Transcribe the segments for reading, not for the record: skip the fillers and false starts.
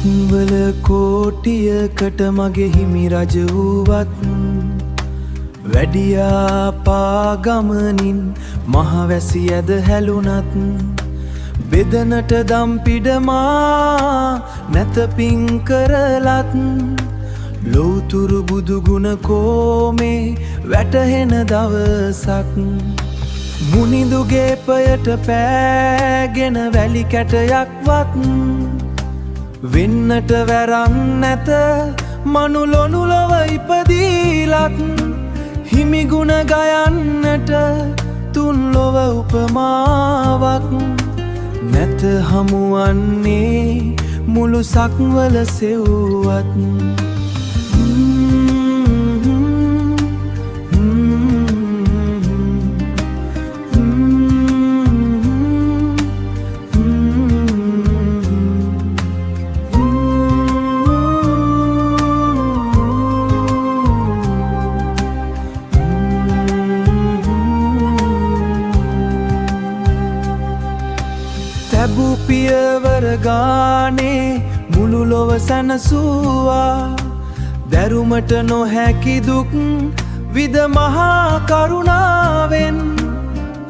සක්වල කෝටියකට මගේ හිමි රජ වූවත් වැඩියා පාගමනින් මහවැසි ඇද හැලුනත් බෙදනට දම්පිඩමා නැත පින් කරලත් ලෝතුරු බුදුගුණ කෝමේ වැටහෙන දවසක් මුනිදුගේ පයට පෑගෙන වැලි කැටයක්වත් වෙන්නට වැරන් නැත මනුලොනුලොව ඉපදීලත් හිමිගුණ ගයන්නට තුන් ලොව උපමාවක් නැත හමුවන්නේ මුළු සක්වල සෙව්වත් තැබූ පියවර ගානේ මුළු ලොව සැනසුවා දැරුමට නොහැකි දුක් විද මහා කරුණාවෙන්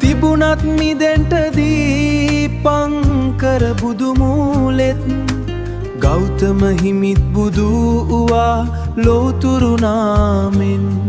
තිබුණත් මිදෙන්ට දීපංකර බුදුමූලෙත් ගෞතම හිමිත් බුදු වූවා ලෝතුරු නාමෙන්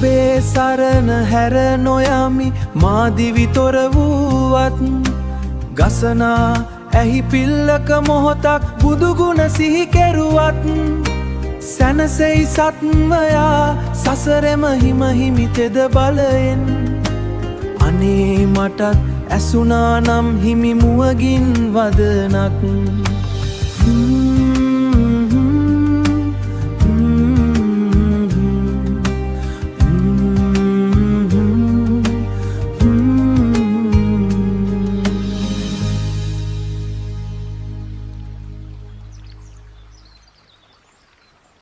ඔබේ සරණ හැර නොයමි මාදිවි තොර වූවත් ගසනා ඇහි පිල්ලක මොහොතක් බුදුගුණ සිහි කෙරුවත් සැනසෙයි සත්වයා සසරෙම හිමහිමි තෙද බලයෙන් අනේ මටත් ඇසුනා නම් හිමි මුවගින් වදනක්